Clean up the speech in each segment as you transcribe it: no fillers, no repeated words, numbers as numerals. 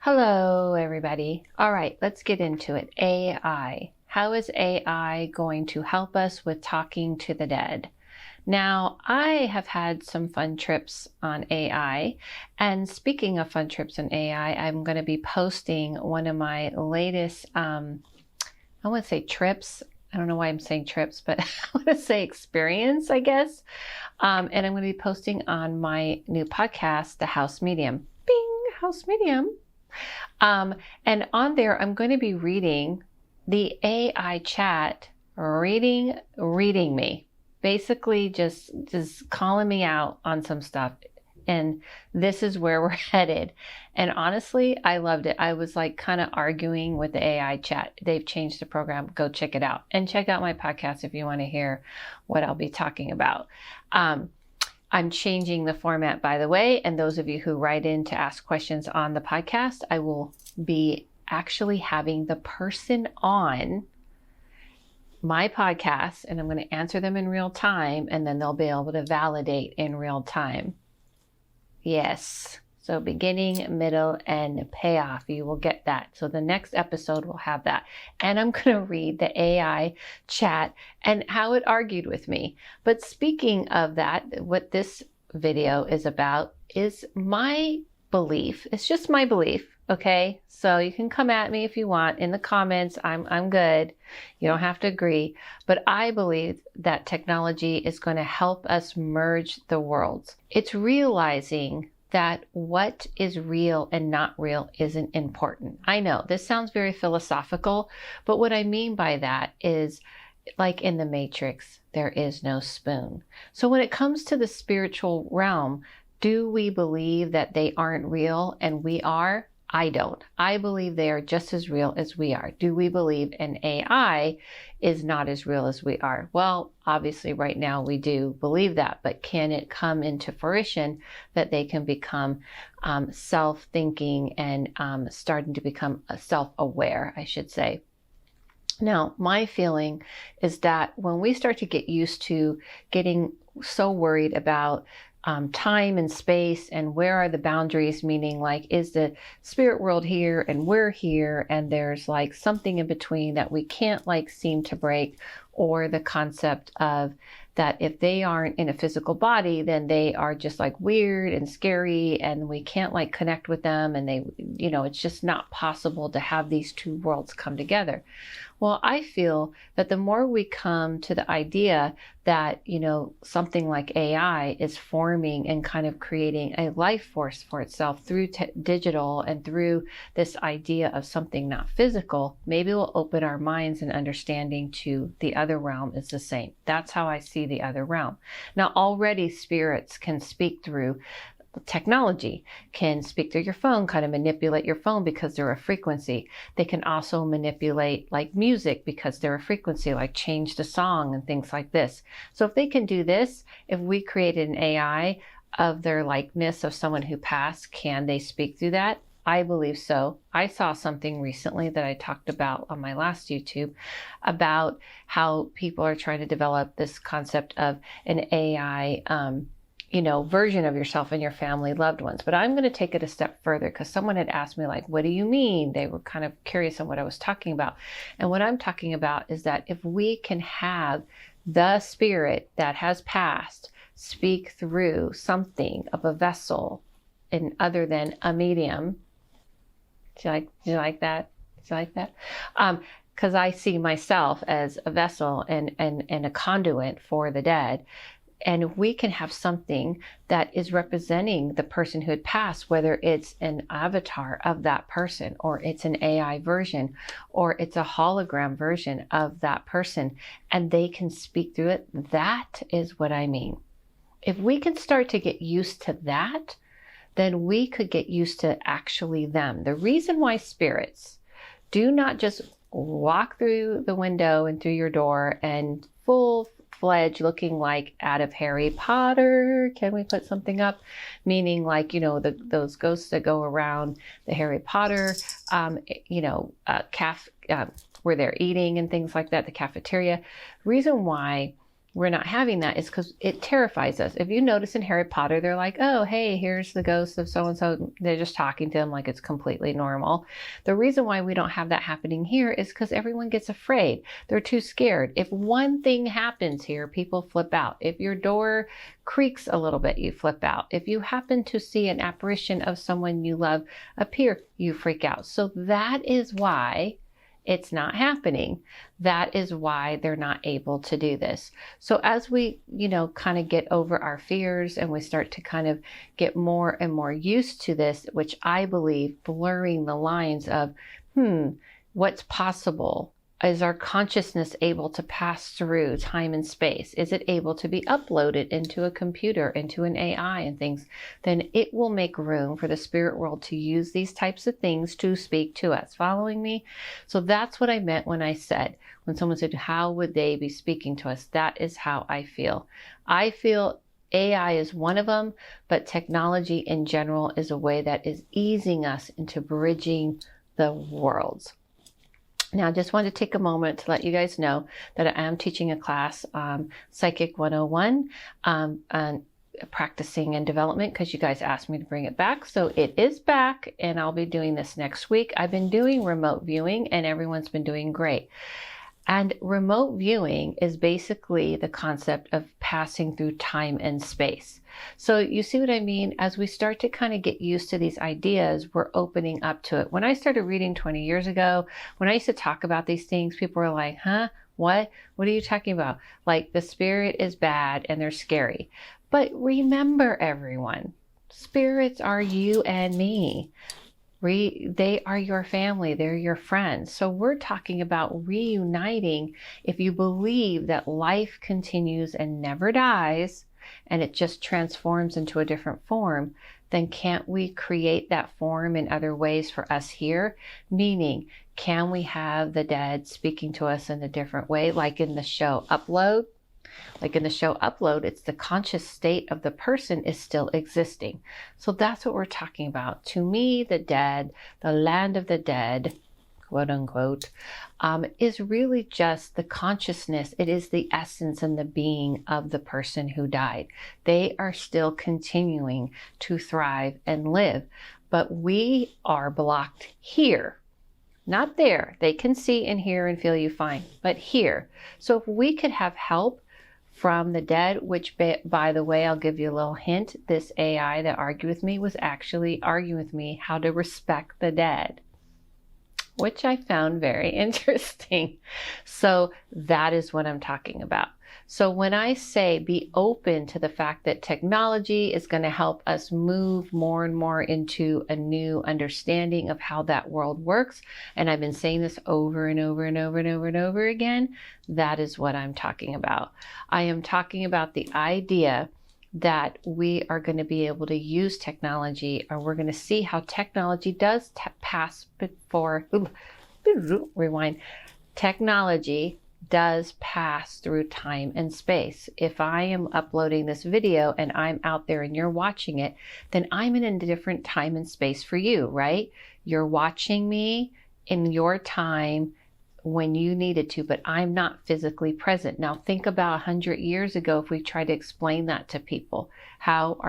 Hello, everybody. All right, let's get into it. AI. How is AI going to help us with talking to the dead? Now, I have had some fun trips on AI. And speaking of fun trips on AI, I'm going to be posting one of my latest, I want to say trips. I don't know why I'm saying trips, but I want to say experience, I guess. And I'm going to be posting on my new podcast, The House Medium. Bing, House Medium. And on there, I'm going to be reading the AI chat, reading me, basically just calling me out on some stuff. And this is where we're headed. And honestly, I loved it. I was like kind of arguing with the AI chat. They've changed the program. Go check it out and check out my podcast if you want to hear what I'll be talking about. I'm changing the format, by the way, and those of you who write in to ask questions on the podcast, I will be actually having the person on my podcast, and I'm going to answer them in real time, and then they'll be able to validate in real time. Yes. So beginning, middle, and payoff, you will get that. So the next episode will have that. And I'm going to read the AI chat and how it argued with me. But speaking of that, what this video is about is my belief. It's just my belief, okay? So you can come at me if you want in the comments. I'm good. You don't have to agree. But I believe that technology is going to help us merge the worlds. It's realizing that what is real and not real isn't important. I know this sounds very philosophical, but what I mean by that is, like in the Matrix, there is no spoon. So when it comes to the spiritual realm, do we believe that they aren't real and we are? I don't. I believe they are just as real as we are. Do we believe an AI is not as real as we are? Well, obviously right now we do believe that, but can it come into fruition that they can become self-thinking and starting to become self-aware, I should say. Now, my feeling is that when we start to get used to getting so worried about time and space and where are the boundaries, meaning like, is the spirit world here and we're here and there's like something in between that we can't like seem to break, or the concept of that if they aren't in a physical body, then they are just like weird and scary and we can't like connect with them, and they, you know, it's just not possible to have these two worlds come together. Well, I feel that the more we come to the idea that, you know, something like AI is forming and kind of creating a life force for itself through digital and through this idea of something not physical, maybe we'll open our minds and understanding to the other realm is the same. That's how I see the other realm. Now, already spirits can speak through technology, can speak through your phone, kind of manipulate your phone because they're a frequency. They can also manipulate like music because they're a frequency, like change the song and things like this. So if they can do this, if we created an AI of their likeness of someone who passed, can they speak through that? I believe so. I saw something recently that I talked about on my last YouTube about how people are trying to develop this concept of an AI version of yourself and your family, loved ones. But I'm going to take it a step further because someone had asked me, like, what do you mean? They were kind of curious on what I was talking about. And what I'm talking about is that if we can have the spirit that has passed speak through something of a vessel and other than a medium. Do you like that? Do you like that? Because I see myself as a vessel and a conduit for the dead. And if we can have something that is representing the person who had passed, whether it's an avatar of that person, or it's an AI version, or it's a hologram version of that person, and they can speak through it, that is what I mean. If we can start to get used to that, then we could get used to actually them. The reason why spirits do not just walk through the window and through your door and full-fledged looking like out of Harry Potter. Can we put something up? Meaning like, you know, those ghosts that go around the Harry Potter, where they're eating and things like that, the cafeteria. Reason why we're not having that is because it terrifies us. If you notice in Harry Potter, they're like, oh, hey, here's the ghost of so-and-so. They're just talking to them like it's completely normal. The reason why we don't have that happening here is because everyone gets afraid. They're too scared. If one thing happens here, people flip out. If your door creaks a little bit, you flip out. If you happen to see an apparition of someone you love appear, you freak out. So that is why it's not happening. That is why they're not able to do this. So as we, kind of get over our fears and we start to kind of get more and more used to this, which I believe blurring the lines of, what's possible? Is our consciousness able to pass through time and space? Is it able to be uploaded into a computer, into an AI and things? Then it will make room for the spirit world to use these types of things to speak to us. Following me? So that's what I meant when I said, when someone said, how would they be speaking to us? That is how I feel. I feel AI is one of them, but technology in general is a way that is easing us into bridging the worlds. Now, I just wanted to take a moment to let you guys know that I am teaching a class, Psychic 101, on practicing and development, because you guys asked me to bring it back. So it is back, and I'll be doing this next week. I've been doing remote viewing, and everyone's been doing great. And remote viewing is basically the concept of passing through time and space. So you see what I mean? As we start to kind of get used to these ideas, we're opening up to it. When I started reading 20 years ago, when I used to talk about these things, people were like, huh? What? What are you talking about? Like the spirit is bad and they're scary. But remember, everyone, spirits are you and me. They are your family. They're your friends. So we're talking about reuniting. If you believe that life continues and never dies, and it just transforms into a different form, then can't we create that form in other ways for us here? Meaning, can we have the dead speaking to us in a different way, like in the show Upload? Like in the show Upload, it's the conscious state of the person is still existing. So that's what we're talking about. To me, the dead, the land of the dead, quote unquote, is really just the consciousness. It is the essence and the being of the person who died. They are still continuing to thrive and live, but we are blocked here. Not there. They can see and hear and feel you fine, but here. So if we could have help from the dead, which by the way, I'll give you a little hint. This AI that argued with me was actually arguing with me how to respect the dead, which I found very interesting. So that is what I'm talking about. So when I say be open to the fact that technology is going to help us move more and more into a new understanding of how that world works, and I've been saying this over and over and over and over and over again, that is what I'm talking about. I am talking about the idea that we are going to be able to use technology, or we're going to see how technology does pass before, rewind, technology does pass through time and space. If I am uploading this video and I'm out there and you're watching it, then I'm in a different time and space for you, right? You're watching me in your time when you needed to, but I'm not physically present. Now think about 100 years ago, if we try to explain that to people, how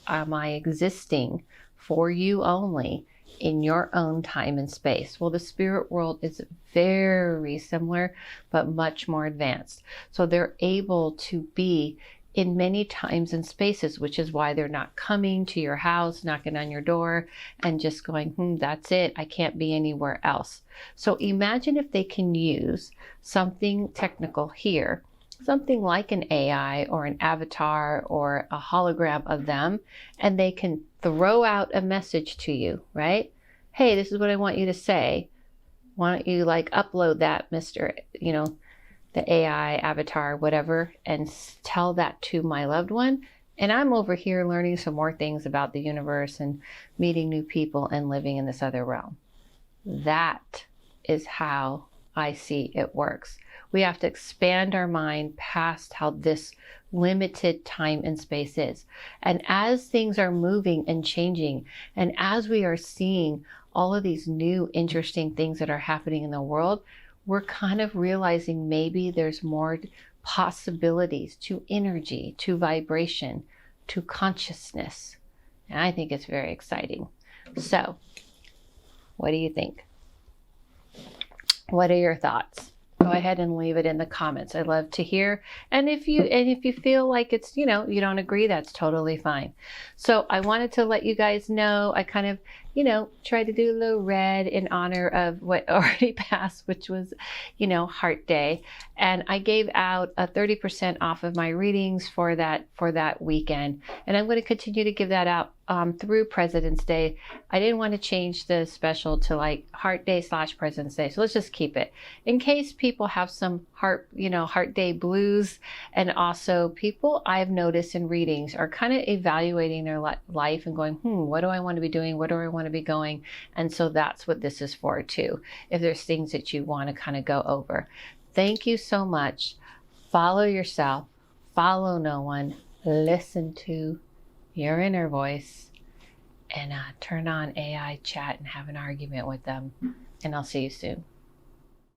am I existing for you only in your own time and space? Well, the spirit world is very similar, but much more advanced. So they're able to be in many times and spaces, which is why they're not coming to your house, knocking on your door and just going, that's it. I can't be anywhere else. So imagine if they can use something technical here, something like an AI or an avatar or a hologram of them, and they can throw out a message to you, right? Hey, this is what I want you to say. Why don't you upload that, Mr., the AI avatar, whatever, and tell that to my loved one. And I'm over here learning some more things about the universe and meeting new people and living in this other realm. That is how I see it works. We have to expand our mind past how this limited time and space is. And as things are moving and changing, and as we are seeing all of these new interesting things that are happening in the world, we're kind of realizing maybe there's more possibilities, to energy, to vibration, to consciousness. And I think it's very exciting. So, what do you think? What are your thoughts? Go ahead and leave it in the comments. I love to hear. And if you feel like it's, you don't agree, that's totally fine. So I wanted to let you guys know, I kind of, tried to do a little red in honor of what already passed, which was, Heart Day. And I gave out a 30% off of my readings for that weekend. And I'm going to continue to give that out through President's Day. I didn't want to change the special to like Heart Day / President's Day. So let's just keep it in case people have some Heart Day blues. And also people I've noticed in readings are kind of evaluating their life and going, what do I want to be doing? What do I want to be going? And so that's what this is for too. If there's things that you want to kind of go over. Thank you so much. Follow yourself, follow no one, listen to your inner voice, and turn on AI chat and have an argument with them. And I'll see you soon.